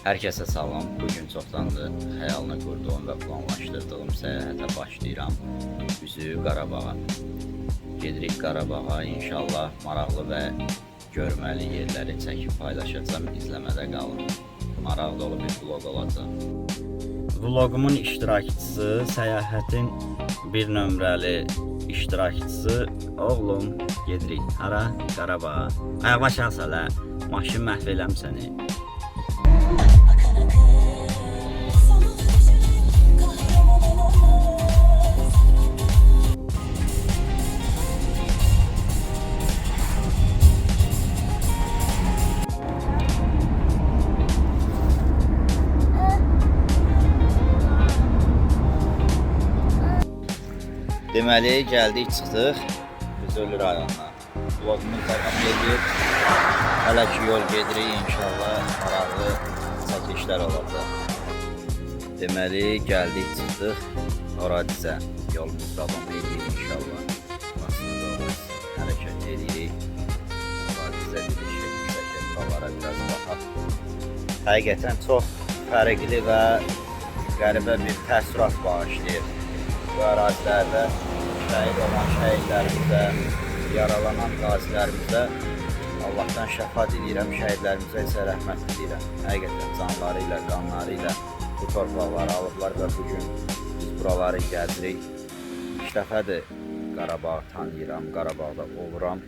Herkese salam. Bugün çoxdandır xəyalını qurduğum və planlaşdırdığım səyahətə başlayıram. Üzü Qarabağa. Gedirik Qarabağa. İnşallah maraqlı və görməli yerləri çəkib paylaşacağım. İzləmədə qalın. Maraq dolu bir vlog olacaq. Vlogumun iştirakçısı, səyahətin bir nömrəli iştirakçısı oğlum. Gedirik. Hara? Qarabağa. Ayaq aşağı lə. Maşın məhv eləm səni. Deməli, gəldik, çıxdıq Füzuli rayonuna. Vlogumuz davam edir. Hələ ki yol gedirik, inşallah maraqlı çəkilişlər olacaq. Deməli, gəldik, çıxdıq Oradizə. Yolumuz davam edir inşallah. Aslında doğru hərəkət edirik. Oradizə gedişik, yüksək biraz baxaq. Həqiqətən çox fərqli və qəribə bir təəssürat bağışlayır. Bu ərazilərdə şəhid olan şəhidlərimizə, yaralanan qazilərimizə Allah'tan şəfa diləyirəm, şəhidlərimizə isə rəhmət diləyirəm. Həqiqətən canları ilə, qanları ilə bu torpaqları alıblar və bugün biz buraları gəzirik. İlk dəfədir Qarabağı tanıyıram, Qarabağda oluram.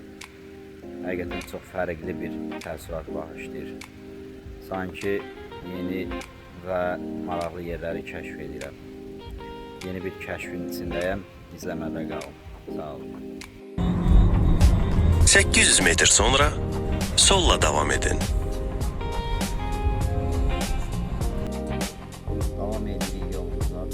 Həqiqətən çox fərqli bir təəssürat bağışlayır. Sanki yeni və maraqlı yerləri kəşf edirəm. Yeni bir kəşfin içindəyəm. İzləmədə qalın. Sağ olun. 800 metre sonra solla devam edin. Devam edin yolumuza.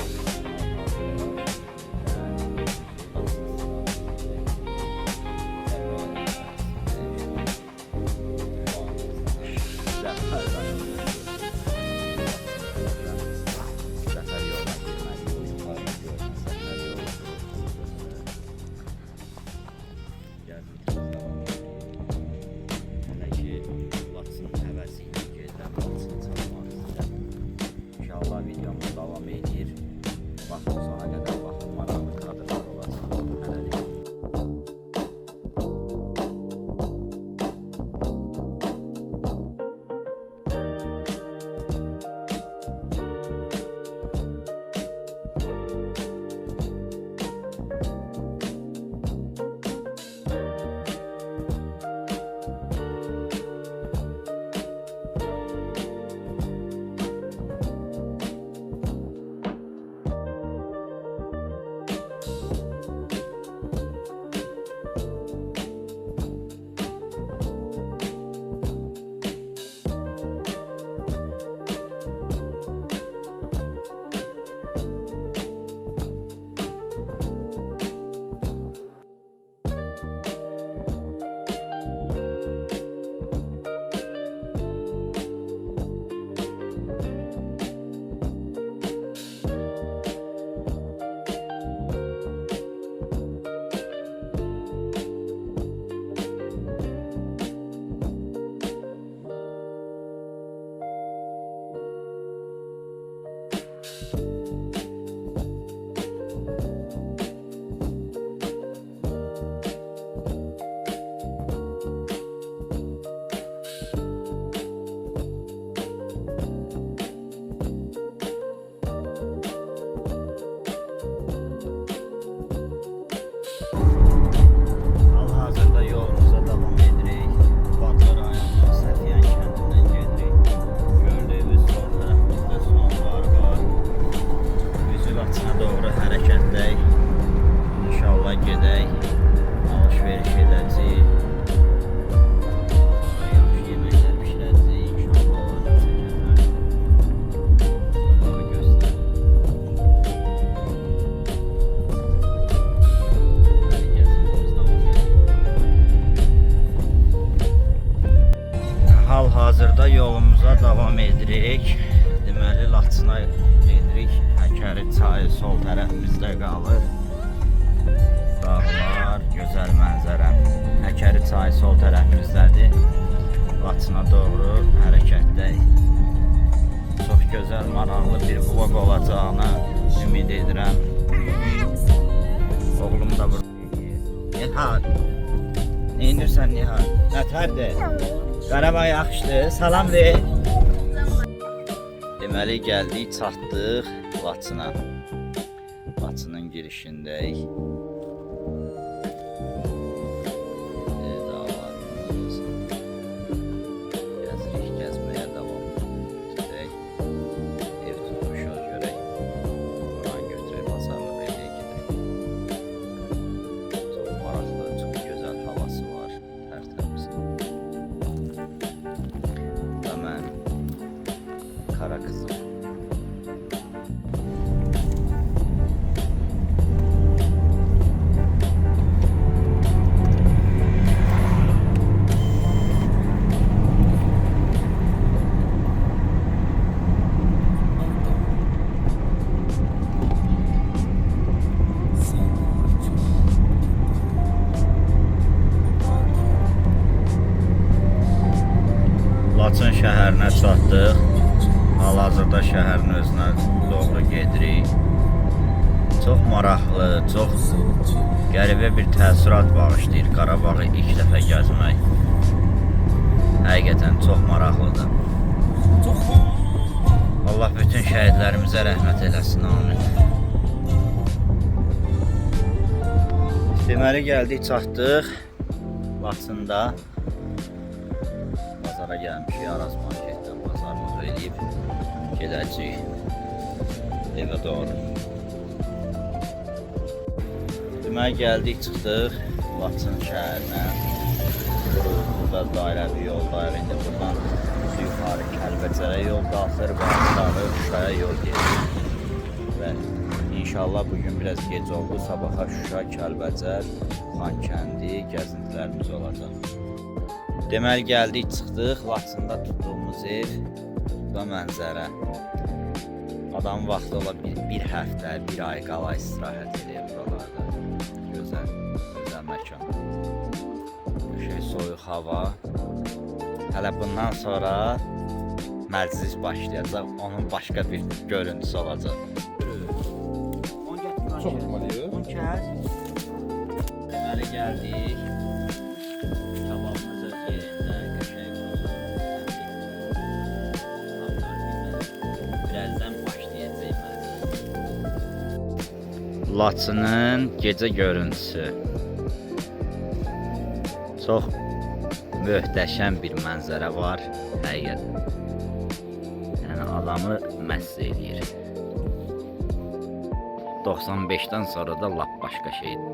Videomuz devam edir. Baxın sona qədər baxın, maraqlı kadrlar olacaq. Hələlik. Hal-hazırda yolumuza davam edirik. Deməli, Laçına edirik. Həkəri çayı sol tərəfimizdə qalır. Dağlar, gözəl mənzərə. Həkəri çayı sol tərəfimizdədir. Laçına doğru hərəkətdəyik. gözəl, maraqlı bir vlog olacağına ümid edirəm. Oğlum da burada. Nihal. Ne inirsən Nihal? Nətərdir? Qarabağ yaxşıdır. Salam de. Deməli gəldik, çatdıq Laçına. Laçının girişindəyik. Dağlarımız. Gəzirik, gəzməyə davam edək. Ev tutmuşuq, görək. Oradan götürək, bazarlıq eləyə gedək. Çox maraqlı, çox gözəl havası var. Tərtəmiz. Və mən Kara kızım. Laçın şəhərinə çatdıq. Hal-hazırda şəhərin özünə doğru gedirik. Çox maraqlı, çox qəribə bir təəssürat bağışlayır Qarabağı ilk dəfə gəzmək. Həqiqətən çox maraqlıdır. Allah bütün şəhidlərimizə rəhmət eləsin, amin. Deməli gəldik, çatdıq Laçında. Bazara gəlmişik, Araz marketdən bazarlıq eləyib gedəcəyik evə doğru. Deməli gəldik, çıxdıq Laçın şəhərinə. Burada dairəvi yoldayıq. İndi buradan yuxarı Kəlbəcərə yol daxır və aşağı Şuşaya yol gedir. Və inşallah bugün biraz gec oldu. Sabaha Şuşa, Kəlbəcər, Xankəndi gəzintilərimiz olacaq. Deməli gəldik, çıxdıq Laçında tutduğumuz ev və mənzərə. Adam vaxtı ola bir həftə, bir ay qala istirahət edir buralarda. Gözəl, gözəl məkan. Soyuq hava. Hələ bundan sonra məclis başlayacaq, onun başqa bir görüntüsü olacaq. Çox olmalıyıq. Deməli gəldik. Kababımızı yerində qəşəng birazdan başlayacaq məclis. Laçının gecə görüntüsü. Çox möhtəşəm bir mənzərə var, həqiqətən. Yəni adamı məst eləyir. 95-dən sonra da lap başqa şeydir.